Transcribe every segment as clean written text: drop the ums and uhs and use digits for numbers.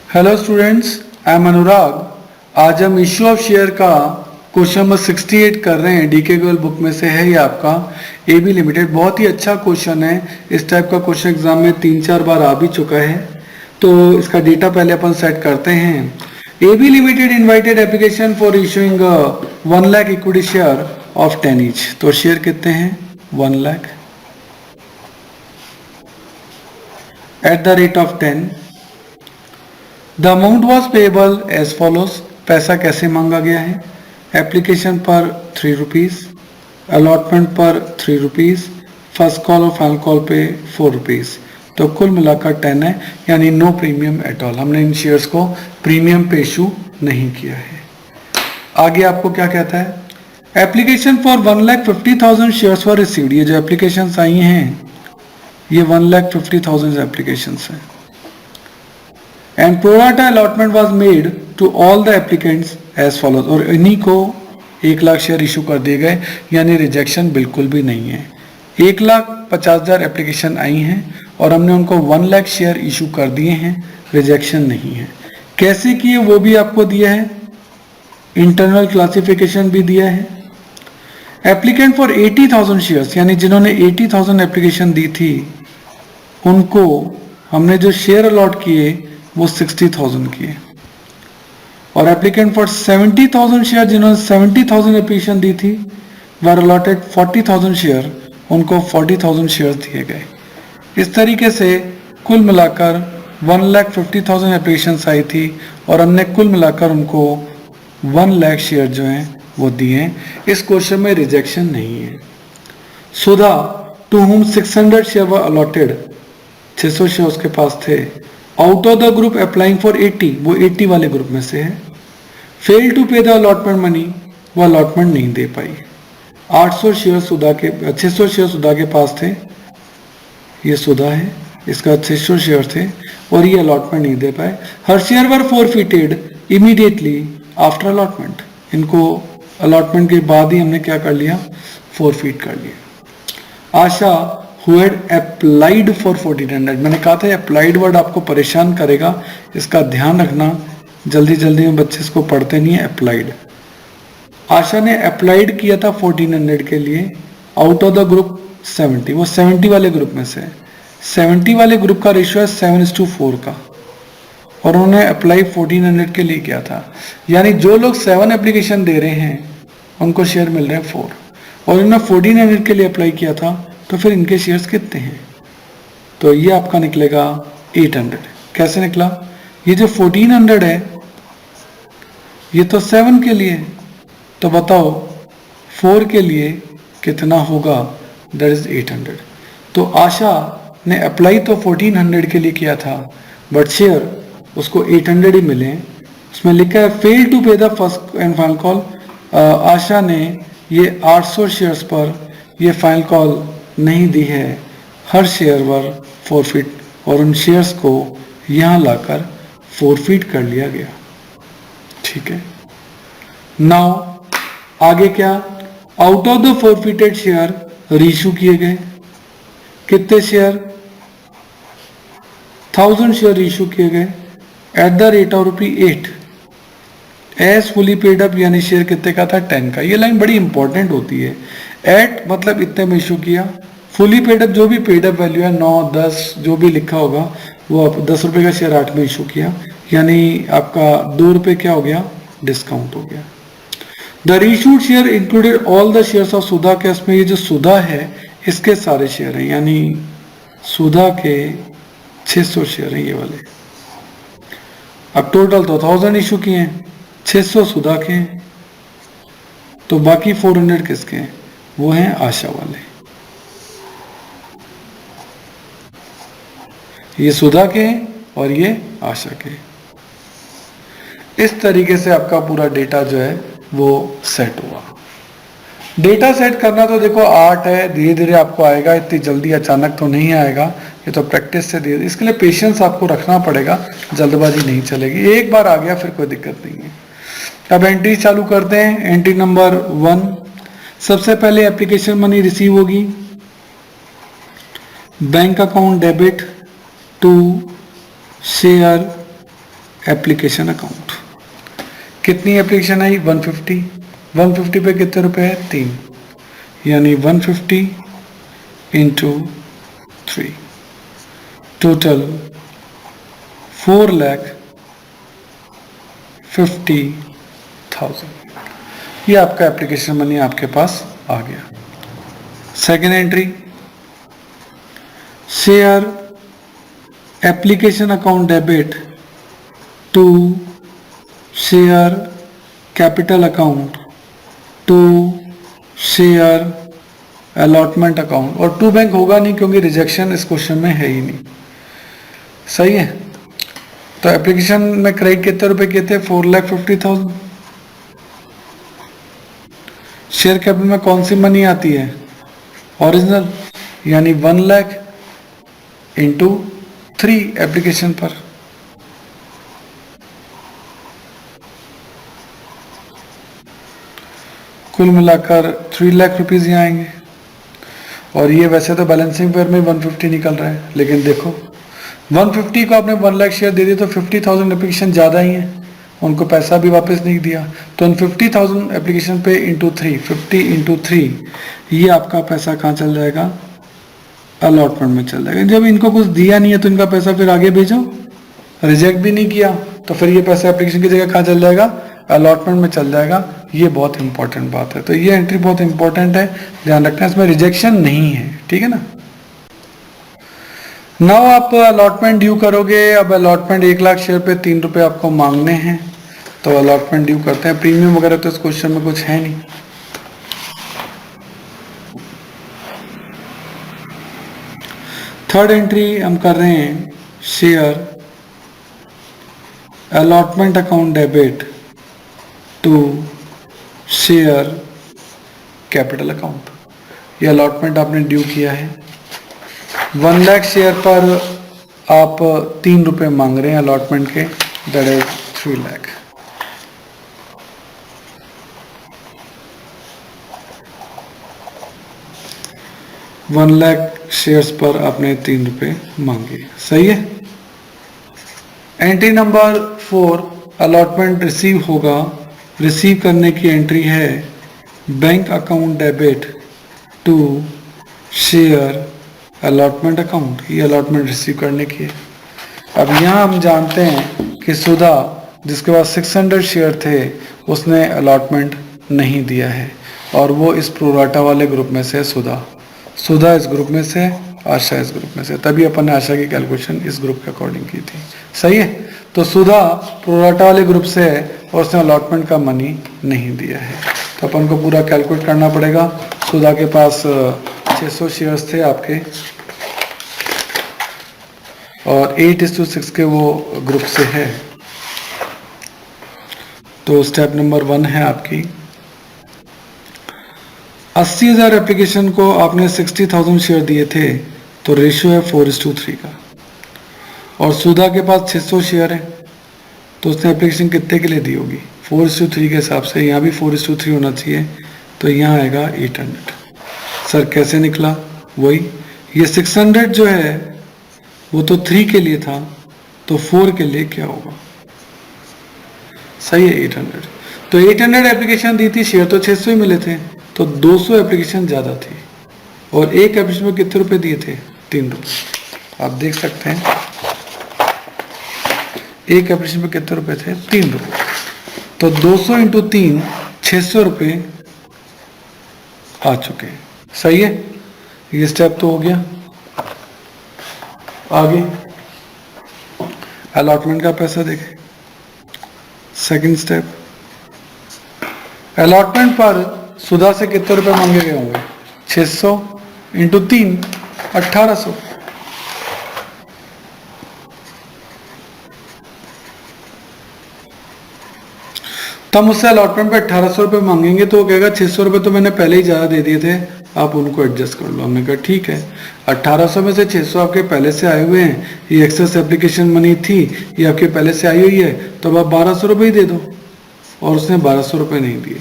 Hello students, I am अनुराग। आज हम issue of share का क्वेश्चन नंबर 68 कर रहे हैं। डीके गोयल बुक में से है ये आपका एबी लिमिटेड। बहुत ही अच्छा क्वेश्चन है। इस टाइप का क्वेश्चन एग्जाम में 3-4 बार आ भी चुका है। तो इसका डेटा पहले अपन सेट करते हैं। AB limited invited application for issuing 1 lakh equity share of 10 each. तो शेयर कितने हैं? 1 lakh at the rate of 10। The amount was payable as follows. पैसा कैसे मांगा गया है? एप्लीकेशन पर 3 रुपीज़, अलॉटमेंट पर 3 रुपीज़, फर्स्ट कॉल और फाइनल कॉल पे 4 रुपीज़। तो कुल मिलाकर 10 है, यानी नो प्रीमियम एट ऑल। हमने इन शेयर्स को प्रीमियम पे इशू नहीं किया है। आगे आपको क्या कहता है? Application for 1,50,000 shares were received. ये जो एप्लीकेशन आई हैं ये 1,50,000 एप्लीकेशन हैं। And pro rata allotment was made to all the applicants as follows. और इन्हीं को 1 लाख शेयर इशू कर दिए गए, यानी रिजेक्शन बिल्कुल भी नहीं है। 1,50,000 एप्लीकेशन आई हैं और हमने उनको 1 लाख शेयर इशू कर दिए हैं, रिजेक्शन नहीं है। कैसे किए वो भी आपको दिया है, इंटरनल क्लासिफिकेशन भी दिया है। एप्लीकेंट फॉर 80,000 शेयर्स, यानी जिन्होंने 80,000 एप्लीकेशन दी थी उनको हमने जो शेयर अलॉट किए वो 60,000 किए। और एप्लीकेंट फॉर 70,000 शेयर, जिन्होंने 70,000 एप्लीकेशन दी थी, वर अलॉटेड 40,000 शेयर, उनको 40,000 शेयर दिए गए। इस तरीके से कुल मिलाकर 1,50,000 एप्लीकेशन आई थी और हमने कुल मिलाकर उनको 1 लाख शेयर जो हैं वो दिए हैं। इस क्वेश्चन में रिजेक्शन नहीं है। सुधा to whom 600 share were allotted, 600 share उसके पास थे। Out of the group applying for 80, वो 80 वाले ग्रुप में से है। Fail to pay the allotment money, वो अलॉटमेंट नहीं दे पाई। 800 शेयर सुधा के 600 शेयर सुधा के पास थे, ये सुधा है, इसका 600 शेयर थे और ये अलॉटमेंट नहीं दे पाए। Her share were forfeited immediately after allotment. इनको अलॉटमेंट के बाद ही हमने क्या कर लिया, फॉरफिट कर लिया। आशा who had applied for 1400, मैंने कहा था अप्लाइड वर्ड आपको परेशान करेगा, इसका ध्यान रखना। जल्दी जल्दी में बच्चे इसको पढ़ते नहीं है। अप्लाइड, आशा ने अप्लाइड किया था 1400 के लिए। आउट ऑफ द ग्रुप 70, वो 70 वाले ग्रुप में से। 70 वाले ग्रुप का रेशियो है 7:4 का और उन्होंने अप्लाई 1400 के लिए किया था। यानी जो लोग 7 एप्लीकेशन दे रहे हैं उनको शेयर मिल रहे हैं 4, और इन्होंने 1400 के लिए अप्लाई किया था, तो फिर इनके शेयर्स कितने हैं? तो ये आपका निकलेगा 800। कैसे निकला? ये जो 1400 है ये तो 7 के लिए, तो बताओ 4 के लिए कितना होगा? That is 800। तो आशा ने अप्लाई तो 1400 के लिए किया था, बट शेयर उसको 800 ही मिले। उसमें लिखा है fail to pay the first and final call. Asha ने ये 800 शेयर्स पर ये फाइनल कॉल नहीं दी है। हर शेयर वर फॉरफिट, और उन शेयर्स को यहां लाकर फॉरफिट कर लिया गया। ठीक है। नाउ आगे क्या? Out of the forfeited share reissue किए गए कितने शेयर? 1000 शेयर रीइशू किए गए at the rate of ₹8 as fully paid up, यानी शेयर कितने का था? 10 का। ये लाइन बड़ी इंपॉर्टेंट होती है। एट मतलब इतने में इशू किया। फुली पेड अप, जो भी पेड अप वैल्यू है 9, 10 जो भी लिखा होगा वो 10 रुपए का शेयर 8 में इशू किया, यानी आपका 2 रुपए क्या हो गया? डिस्काउंट हो गया। The reissued share included all the shares of Sudha के। इसमें ये जो सुधा है इसके सारे शेयर हैं, यानी सुधा के 600 शेयर हैं ये वाले। अब टोटल तो 1000 इशू किए हैं, 600 सुधा के हैं, तो बाकी 400 किसके हैं? वो हैं आशा वाले। ये सुधा के हैं और ये आशा के। इस तरीके से आपका पूरा डेटा जो है वो सेट हुआ। डेटा सेट करना तो देखो आर्ट है, धीरे धीरे आपको आएगा, इतनी जल्दी अचानक तो नहीं आएगा। ये तो प्रैक्टिस से धीरे, इसके लिए पेशेंस आपको रखना पड़ेगा, जल्दबाजी नहीं चलेगी। एक बार आ गया फिर कोई दिक्कत नहीं है। अब एंट्री चालू करते हैं। एंट्री नंबर 1, सबसे पहले एप्लीकेशन मनी रिसीव होगी। Bank account debit to share application account. कितनी एप्लीकेशन आई? 150। 150 पे कितने रुपए है? 3, यानी 150 इंटू 3, टोटल 4,50,000। ये आपका एप्लीकेशन मनी आपके पास आ गया। Second entry, share application account debit to share capital account to share allotment account. और टू बैंक होगा नहीं क्योंकि रिजेक्शन इस क्वेश्चन में है ही नहीं। सही है। तो एप्लीकेशन में क्रेडिट कितने रुपए किए थे? 4,50,000। शेयर कैपिटल में कौन सी मनी आती है? ओरिजिनल, यानी 1 लाख इंटू 3 एप्लीकेशन पर। कुल मिलाकर 3 लाख रुपीज यहाँ आएंगे। और ये वैसे तो बैलेंसिंग पेयर में 150 निकल रहा है, लेकिन देखो 150 को आपने 1 लाख शेयर दे दिए तो 50,000 एप्लीकेशन ज़्यादा ही है, उनको पैसा भी वापस नहीं दिया। तो 50,000 एप्लीकेशन पे इंटू 3, 50 इंटू 3, ये आपका पैसा कहाँ चल जाएगा? अलॉटमेंट में चल जाएगा। जब इनको कुछ दिया नहीं है तो इनका पैसा फिर आगे भेजो, रिजेक्ट भी नहीं किया तो फिर ये पैसा एप्लीकेशन की जगह कहाँ चल जाएगा? अलॉटमेंट में चल जाएगा। ये बहुत इंपॉर्टेंट बात है। तो ये एंट्री बहुत इंपॉर्टेंट है, ध्यान रखना, इसमें रिजेक्शन नहीं है, ठीक है ना। नाउ आप अलॉटमेंट ड्यू करोगे। अब अलॉटमेंट 1 लाख शेयर पे 3 रुपए आपको मांगने हैं, तो अलॉटमेंट ड्यू करते हैं। प्रीमियम वगैरह तो इस क्वेश्चन में कुछ है नहीं। थर्ड एंट्री हम कर रहे हैं, share allotment account debit to share capital account. ये अलॉटमेंट आपने ड्यू किया है। 1 लाख शेयर पर आप 3 रुपए मांग रहे हैं अलॉटमेंट के, that is 3 lakh. One lakh shares पर आपने 3 रुपए मांगे। सही है। एंट्री नंबर 4, अलॉटमेंट रिसीव होगा। रिसीव करने की एंट्री है bank account debit to share allotment account. ये अलॉटमेंट रिसीव करने की है। अब यहाँ हम जानते हैं कि सुधा, जिसके पास 600 शेयर थे, उसने अलॉटमेंट नहीं दिया है और वो इस प्रोराटा वाले ग्रुप में से सुधा इस ग्रुप में से, आशा इस ग्रुप में से। तभी अपन ने आशा की कैलकुलेशन इस ग्रुप के अकॉर्डिंग की थी। सही है। तो सुधा प्रोराटा वाले ग्रुप से है और उसने अलॉटमेंट का मनी नहीं दिया है, तो अपन को पूरा कैलकुलेट करना पड़ेगा। सुधा के पास 600 शेयर्स थे आपके और 8:6 के वो ग्रुप से है। तो स्टेप नंबर 1 है आपकी 80,000 एप्लीकेशन को आपने 60,000 शेयर दिए थे, तो रेशियो है 4:3 का। और सुधा के पास 600 शेयर है, तो उसने एप्लीकेशन कितने के लिए दी होगी? 4:3 के हिसाब से यहाँ भी 4:3 होना चाहिए, तो यहाँ आएगा 800। सर कैसे निकला? वही, ये 600 जो है वो तो 3 के लिए था, तो 4 के लिए क्या होगा? सही है, 800। तो 800 एप्लीकेशन दी थी, शेयर तो 600 ही मिले थे, तो 200 एप्लीकेशन ज़्यादा थी। और एक एप्लीकेशन में कितने रुपए दिए थे? 3 रुपये। आप देख सकते हैं एक एप्लीकेशन में कितने रुपए थे? 3 रुपये। तो 200 इंटू 3, 600 रुपये आ चुके हैं। सही है। ये स्टेप तो हो गया। आगे अलॉटमेंट का पैसा देखें। सेकंड स्टेप, अलॉटमेंट पर सुधा से कितने रुपए मांगे गए होंगे? 600 इंटू 3, 1800। तो हम उससे अलॉटमेंट पे 1800 रुपये मांगेंगे तो वो कहेगा 600 रुपये तो मैंने पहले ही ज़्यादा दे दिए थे, आप उनको एडजस्ट कर लो। हमने कहा ठीक है, 1800 में से 600 आपके पहले से आए हुए हैं, ये एक्सेस एप्लीकेशन मनी थी, ये आपके पहले से आई हुई है, तो अब आप 1200 रुपये ही दे दो। और उसने 1200 रुपये नहीं दिए।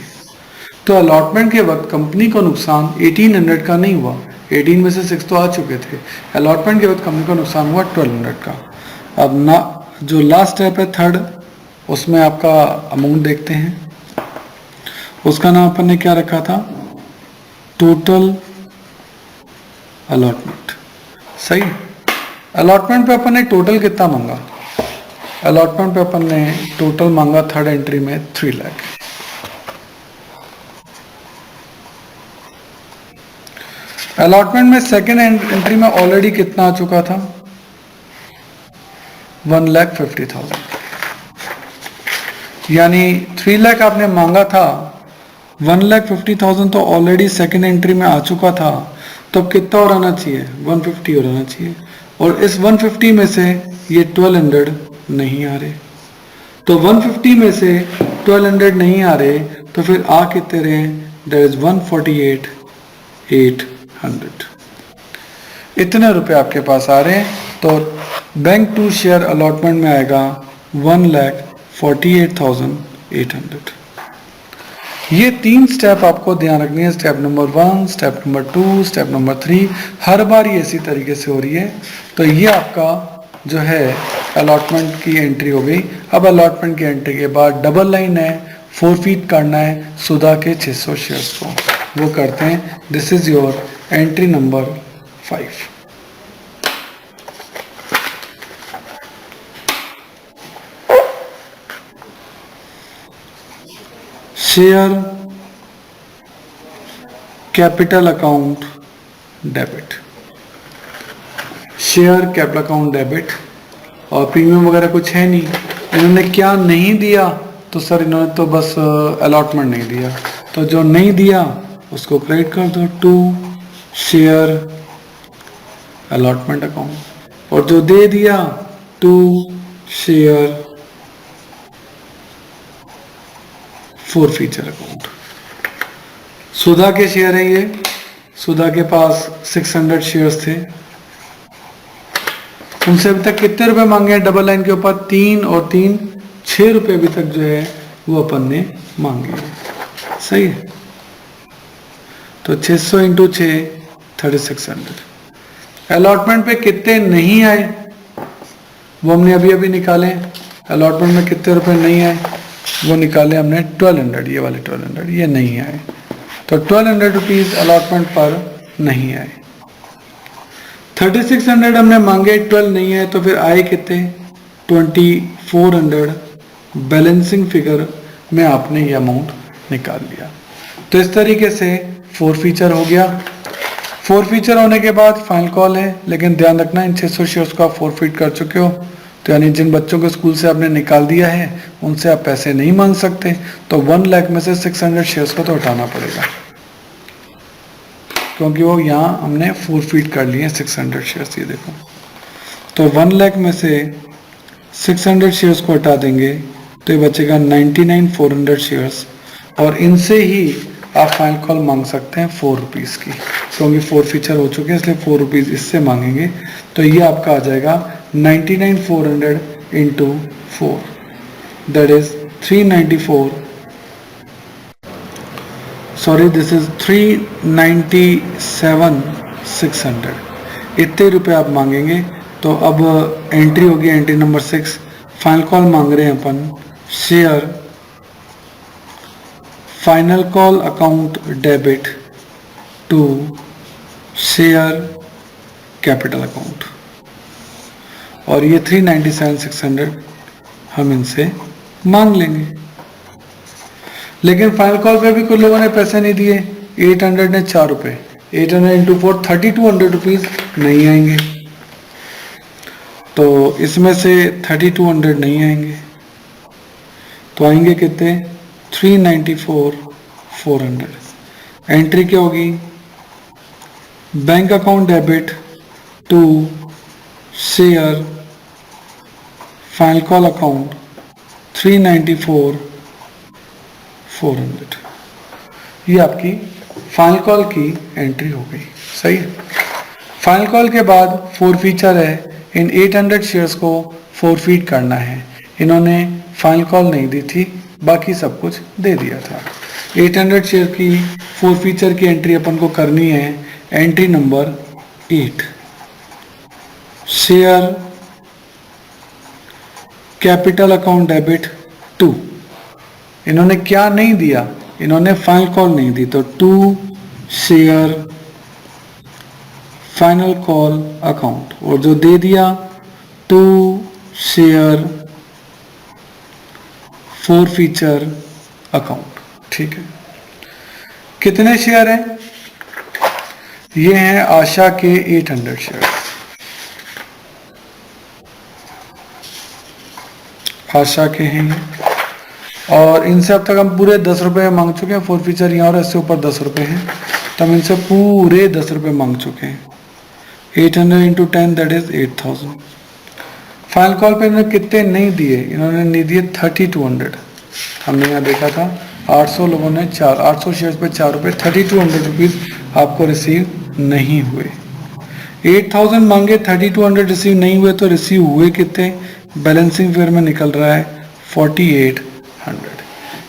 तो अलॉटमेंट के वक्त कंपनी को नुकसान 1800 का नहीं हुआ, 18 में से 6 तो आ चुके थे। अलॉटमेंट के वक्त कंपनी को नुकसान हुआ 1200 का। अब ना जो लास्ट स्टेप है थर्ड, उसमें आपका अमाउंट देखते हैं। उसका नाम अपन ने क्या रखा था, टोटल अलॉटमेंट। सही, अलॉटमेंट पे अपन ने टोटल कितना मांगा, अलॉटमेंट पे अपन ने टोटल मांगा थर्ड एंट्री में 3 लाख। अलॉटमेंट में सेकेंड एंट्री में ऑलरेडी कितना आ चुका था, 1,50,000, यानी 3 लाख आपने मांगा था, 1,50,000 तो ऑलरेडी सेकेंड एंट्री में आ चुका था, तो अब कितना और आना चाहिए, 150 और आना चाहिए। और इस 150 में से ये 1200 नहीं आ रहे, तो 150 में से 1200 नहीं आ रहे, तो फिर आ कितने रहे, दैट इज 148,800। इतने रुपए आपके पास आ रहे हैं, तो बैंक टू शेयर अलॉटमेंट में आएगा 1,48,800। ये 3 स्टेप आपको ध्यान रखनी है, step number 1, step number 2, step number 3, हर बार ये इसी तरीके से हो रही है। तो ये आपका जो है अलॉटमेंट की एंट्री हो गई। अब अलॉटमेंट की एंट्री के बाद डबल लाइन है, फोरफीट करना है सुधा के 600 शेयर्स को, वो करते हैं। This is your entry number 5। Share capital account debit, share capital account debit, और प्रीमियम वगैरह कुछ है नहीं। इन्होंने क्या नहीं दिया, तो सर इन्होंने तो बस अलॉटमेंट नहीं दिया, तो जो नहीं दिया उसको क्रेडिट कर दो टू शेयर अलॉटमेंट अकाउंट, और जो दे दिया टू शेयर फोरफीचर अकाउंट। सुधा के शेयर है ये, सुधा के पास 600 शेयर्स थे, उनसे अभी तक कितने रुपए मांगे हैं डबल लाइन के ऊपर, 3 और 3 6 रुपए अभी तक जो है वो अपन ने मांगे हैं। सही है, तो 600 इंटू 6 3600। अलॉटमेंट पे कितने नहीं आए वो हमने अभी अभी निकाले, अलॉटमेंट में कितने रुपए नहीं आए वो निकाले हमने 1200, ये वाले 1200 ये नहीं आए, तो 1200 रुपीज अलॉटमेंट पर नहीं आए। 3600 हमने मांगे, 12 नहीं है, तो फिर आए कितने 2400। बैलेंसिंग फिगर में आपने ये अमाउंट निकाल लिया। तो इस तरीके से फोरफीचर हो गया। फोरफीचर होने के बाद फाइनल कॉल है, लेकिन ध्यान रखना इन 600 शेयर्स को आप फोरफीट कर चुके हो, तो यानी जिन बच्चों को स्कूल से आपने निकाल दिया है उनसे आप पैसे नहीं मांग सकते, तो 1 लाख में से 600 शेयर्स को तो हटाना पड़ेगा, क्योंकि वो यहाँ हमने फोरफीट कर लिए 600 शेयर्स। ये देखो, तो 1 लाख में से 600 शेयर्स को हटा देंगे तो ये बचेगा 99,400 शेयर्स, और इनसे ही आप फाइनल कॉल मांग सकते हैं 4 रुपीज़ की, क्योंकि फोरफीचर हो चुके हैं इसलिए 4 रुपीज़ इससे मांगेंगे। तो ये आपका आ जाएगा 99,400 into 4, that is 394, sorry this is 397,600। इतने रुपए आप मांगेंगे। तो अब एंट्री होगी एंट्री नंबर 6, फाइनल कॉल मांग रहे हैं अपन share final call account debit to share capital account, और ये 397,600 हम इनसे मांग लेंगे। लेकिन फाइनल कॉल पे भी कुछ लोगों ने पैसे नहीं दिए, 800 ने 4 रुपए, 800 इंटू 4 3200 रुपीज नहीं आएंगे, तो इसमें से 3200 नहीं आएंगे, तो आएंगे कितने 394,400। एंट्री क्या होगी, bank account debit to share final call account 394,400। ये आपकी फाइनल कॉल की एंट्री हो गई। सही है, फाइनल कॉल के बाद फोरफीचर है, इन 800 शेयर्स को फोरफीट करना है। इन्होंने फाइनल कॉल नहीं दी थी, बाकी सब कुछ दे दिया था। 800 शेयर की फोरफीचर की एंट्री अपन को करनी है, entry number 8, share capital account debit to, इन्होंने क्या नहीं दिया, इन्होंने फाइनल कॉल नहीं दी, तो to share final call account, और जो दे दिया to share forfeiture account. ठीक है, कितने शेयर हैं? ये हैं आशा के 800 शेयर, आशा के हैं ये, और इनसे अब तक हम पूरे 10 रुपए मांग चुके हैं, फोर फीचर यहाँ और इससे ऊपर 10 रुपए हैं, तो हम इनसे पूरे 10 रुपए मांग चुके हैं। 800 into 10 that is 8000। Final call पे इन्होंने कितने नहीं दिए, इन्होंने नहीं दिए 3200। हमने यहाँ देखा था 800 लोगों ने 800 शेयर्स पे 4 रुपए, 3200 रुपीज आपको रिसीव नहीं हुए। 8000 मांगे, 3200 रिसीव नहीं हुए, तो रिसीव हुए कितने? बैलेंसिंग फेयर में निकल रहा है 4800।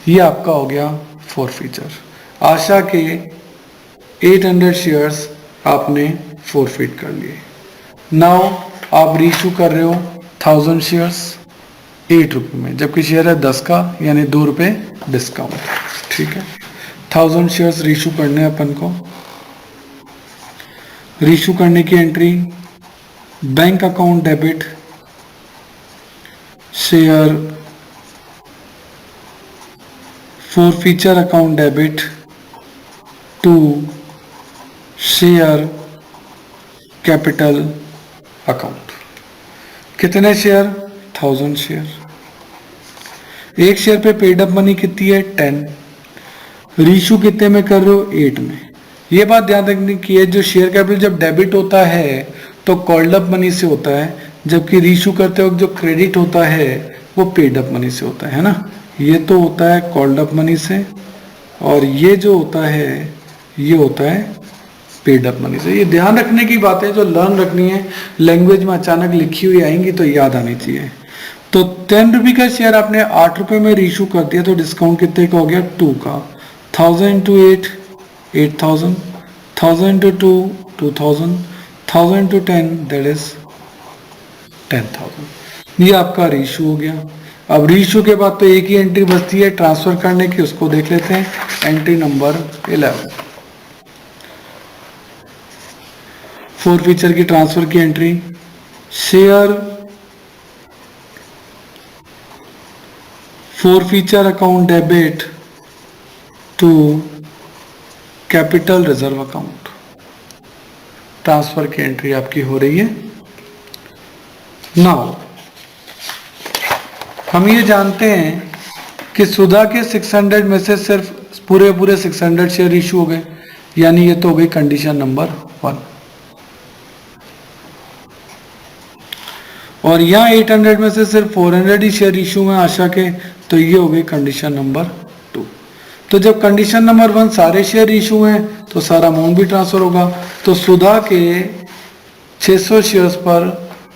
ये आपका हो गया फोर फीचर। आशा के 800 शेयर्स आपने फोरफिट कर लिए। नाउ आप रीइशू कर रहे हो 1000 शेयर्स 8 रुपये में, जबकि शेयर है 10 का, यानी 2 रुपये डिस्काउंट। ठीक है, 1000 शेयर्स रीइशू करने अपन को। रीइशू करने की entry bank account debit share forfeiture account debit to share capital account. कितने शेयर? 1000 शेयर। एक शेयर पे पेड अप मनी कितनी है? 10। रीइशू कितने में कर रहे हो? 8 में। ये बात ध्यान रखने की है, जो शेयर कैपिटल जब डेबिट होता है तो कॉल्ड अप मनी से होता है, जबकि रीइशू करते वक्त जो क्रेडिट होता है वो पेड अप मनी से होता है ना। ये तो होता है कॉल्ड अप मनी से, और ये जो होता है ये होता है पेड अप मनी से। ये ध्यान रखने की बात है, जो लर्न रखनी है, लैंग्वेज में अचानक लिखी हुई आएंगी तो याद आनी चाहिए। तो 10 रुपये का शेयर आपने 8 रुपये में रीइशू कर दिया, तो डिस्काउंट कितने का हो गया? 2 का। 1000 into 8 8000, 1000 into 2 2000, 1000 into 10 that is 10,000। ये आपका रीइशू हो गया। अब रीइशू के बाद तो एक ही एंट्री बचती है ट्रांसफर करने की, उसको देख लेते हैं। एंट्री नंबर 11, फोर फीचर की ट्रांसफर की entry. Share forfeiture account debit to capital reserve account. Transfer की एंट्री आपकी हो रही है। नाउ हम ये जानते हैं कि सुधा के 600 में से सिर्फ पूरे 600 शेयर इशू हो गए, यानी ये तो हो गई कंडीशन नंबर 1। और यहाँ 800 में से सिर्फ 400 ही शेयर इशू में आशा के, तो ये हो गई कंडीशन नंबर 2। तो जब कंडीशन नंबर 1 सारे शेयर इशू हैं तो सारा अमाउंट भी ट्रांसफर होगा। तो सुधा के 600 शेयर्स पर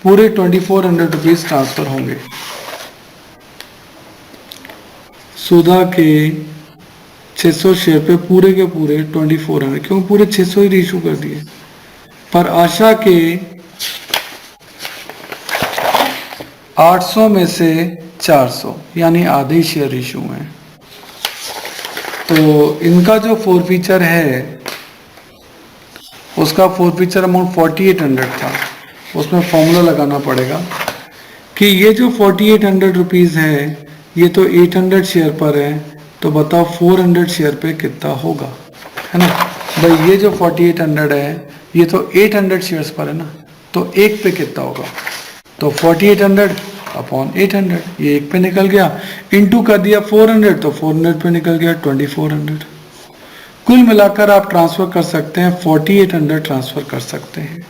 पूरे 2400 रुपीज ट्रांसफर होंगे। सुधा के 600 शेयर पे पूरे के पूरे 2400, क्यों पूरे 600 ही इशू कर दिए। पर आशा के 800 में से 400 यानी आधे शेयर इशू हैं, तो इनका जो फोर फीचर है उसका फोर फीचर अमाउंट 4800 था। उसमें फॉर्मूला लगाना पड़ेगा कि ये जो 4800 रुपीज है ये तो 800 शेयर पर है, तो बताओ 400 शेयर पे कितना होगा, है ना भाई। ये जो 4800 है ये तो 800 शेयर्स पर है ना, तो एक पे कितना होगा, तो 4800 अपॉन 800, ये एक पे निकल गया, इनटू कर दिया 400, तो 400 पे निकल गया 2400। कुल मिलाकर आप ट्रांसफर कर सकते हैं 4800 ट्रांसफर कर सकते हैं।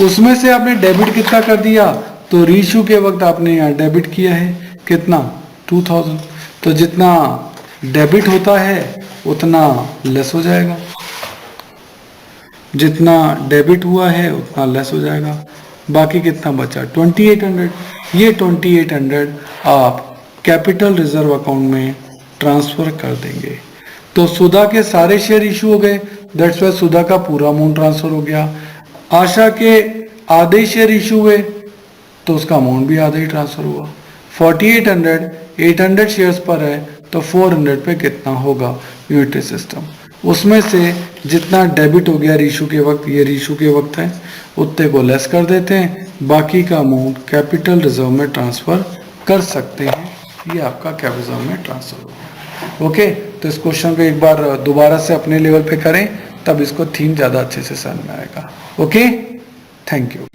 उसमें से आपने डेबिट कितना कर दिया, तो रीइशू के वक्त आपने यहाँ डेबिट किया है कितना 2000, तो जितना डेबिट होता है उतना लेस हो जाएगा, जितना डेबिट हुआ है उतना लेस हो जाएगा। बाकी कितना बचा 2800। ये 2800 आप कैपिटल रिजर्व अकाउंट में ट्रांसफर कर देंगे। तो सुधा के सारे शेयर इशू हो गए, दैट्स वाई सुधा का पूरा अमाउंट ट्रांसफर हो गया। आशा के आधे शेयर इशू हुए तो उसका अमाउंट भी आधा ही ट्रांसफर हुआ। 4800 800 शेयर्स पर है तो 400 पे कितना होगा यूनिटरी सिस्टम। उसमें से जितना डेबिट हो गया रीशू के वक्त, ये रीशू के वक्त है, उतने को लेस कर देते हैं, बाकी का अमाउंट कैपिटल रिजर्व में ट्रांसफर कर सकते हैं। ये आपका कैपिटल रिजर्व में ट्रांसफर होगा। ओके, तो इस क्वेश्चन को एक बार दोबारा से अपने लेवल पे करें, तब इसको थीम ज्यादा अच्छे से समझ में आएगा। Okay, thank you.